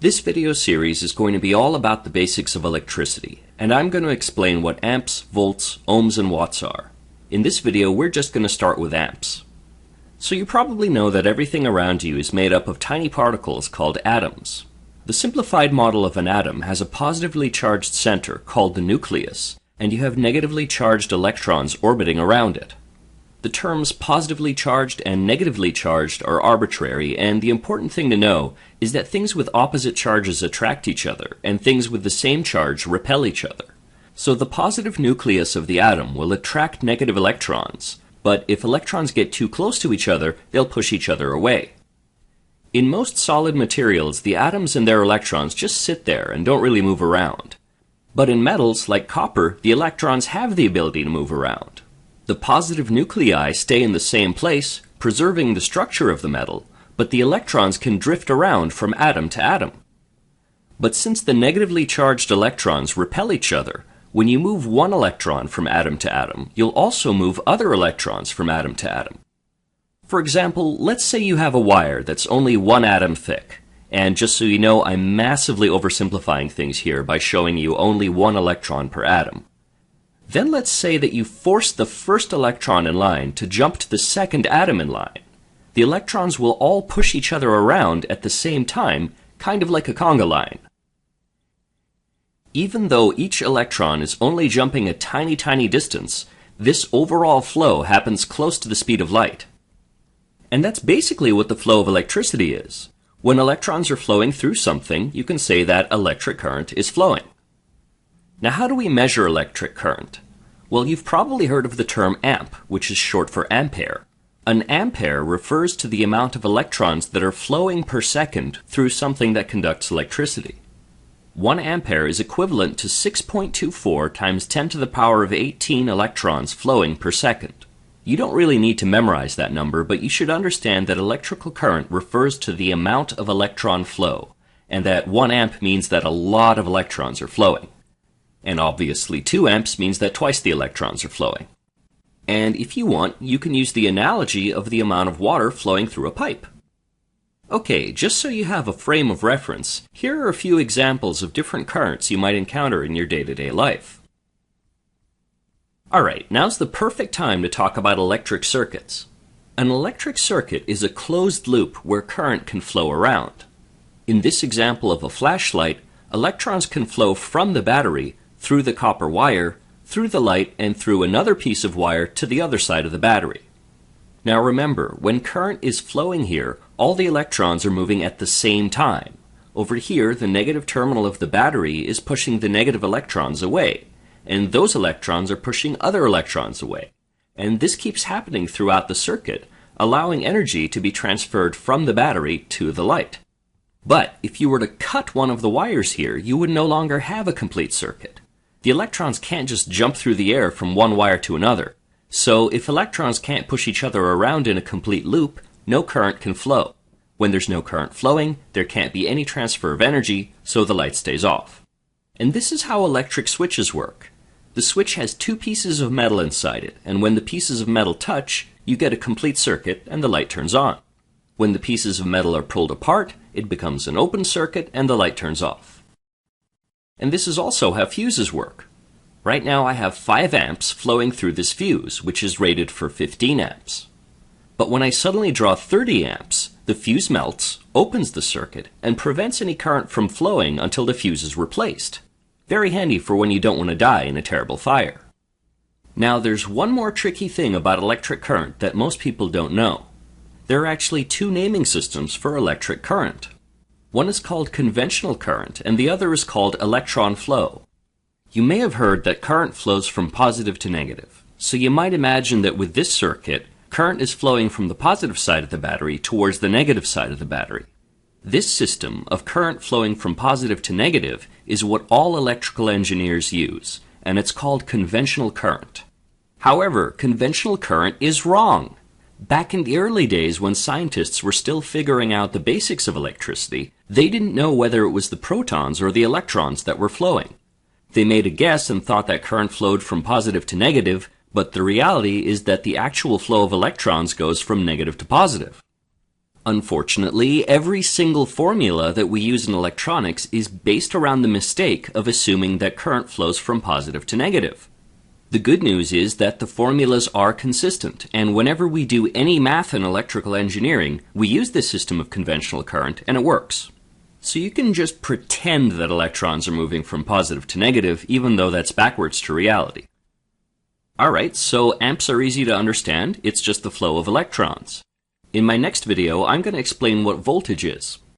This video series is going to be all about the basics of electricity, and I'm going to explain what amps, volts, ohms, and watts are. In this video, we're just going to start with amps. So you probably know that everything around you is made up of tiny particles called atoms. The simplified model of an atom has a positively charged center called the nucleus, and you have negatively charged electrons orbiting around it. The terms positively charged and negatively charged are arbitrary, and the important thing to know is that things with opposite charges attract each other, and things with the same charge repel each other. So the positive nucleus of the atom will attract negative electrons, but if electrons get too close to each other, they'll push each other away. In most solid materials, the atoms and their electrons just sit there and don't really move around. But in metals, like copper, the electrons have the ability to move around. The positive nuclei stay in the same place, preserving the structure of the metal, but the electrons can drift around from atom to atom. But since the negatively charged electrons repel each other, when you move one electron from atom to atom, you'll also move other electrons from atom to atom. For example, let's say you have a wire that's only one atom thick, and just so you know, I'm massively oversimplifying things here by showing you only one electron per atom. Then let's say that you force the first electron in line to jump to the second atom in line. The electrons will all push each other around at the same time, kind of like a conga line. Even though each electron is only jumping a tiny distance, this overall flow happens close to the speed of light. And that's basically what the flow of electricity is. When electrons are flowing through something, you can say that electric current is flowing. Now, how do we measure electric current? Well, you've probably heard of the term amp, which is short for ampere. An ampere refers to the amount of electrons that are flowing per second through something that conducts electricity. 1 ampere is equivalent to 6.24 times 10 to the power of 18 electrons flowing per second. You don't really need to memorize that number, but you should understand that electrical current refers to the amount of electron flow, and that 1 amp means that a lot of electrons are flowing. And obviously 2 amps means that twice the electrons are flowing. And if you want, you can use the analogy of the amount of water flowing through a pipe. Okay, just so you have a frame of reference, here are a few examples of different currents you might encounter in your day-to-day life. Alright, now's the perfect time to talk about electric circuits. An electric circuit is a closed loop where current can flow around. In this example of a flashlight, electrons can flow from the battery through the copper wire, through the light, and through another piece of wire to the other side of the battery. Now remember, when current is flowing here, all the electrons are moving at the same time. Over here, the negative terminal of the battery is pushing the negative electrons away, and those electrons are pushing other electrons away. And this keeps happening throughout the circuit, allowing energy to be transferred from the battery to the light. But if you were to cut one of the wires here, you would no longer have a complete circuit. The electrons can't just jump through the air from one wire to another. So if electrons can't push each other around in a complete loop, no current can flow. When there's no current flowing, there can't be any transfer of energy, so the light stays off. And this is how electric switches work. The switch has 2 pieces of metal inside it, and when the pieces of metal touch, you get a complete circuit and the light turns on. When the pieces of metal are pulled apart, it becomes an open circuit and the light turns off. And this is also how fuses work. Right now I have 5 amps flowing through this fuse, which is rated for 15 amps. But when I suddenly draw 30 amps, the fuse melts, opens the circuit, and prevents any current from flowing until the fuse is replaced. Very handy for when you don't want to die in a terrible fire. Now there's one more tricky thing about electric current that most people don't know. There are actually 2 naming systems for electric current. One is called conventional current, and the other is called electron flow. You may have heard that current flows from positive to negative, so you might imagine that with this circuit, current is flowing from the positive side of the battery towards the negative side of the battery. This system of current flowing from positive to negative is what all electrical engineers use, and it's called conventional current. However, conventional current is wrong. Back in the early days when scientists were still figuring out the basics of electricity, they didn't know whether it was the protons or the electrons that were flowing. They made a guess and thought that current flowed from positive to negative, but the reality is that the actual flow of electrons goes from negative to positive. Unfortunately, every single formula that we use in electronics is based around the mistake of assuming that current flows from positive to negative. The good news is that the formulas are consistent, and whenever we do any math in electrical engineering, we use this system of conventional current, and it works. So you can just pretend that electrons are moving from positive to negative, even though that's backwards to reality. Alright, so amps are easy to understand. It's just the flow of electrons. In my next video, I'm going to explain what voltage is.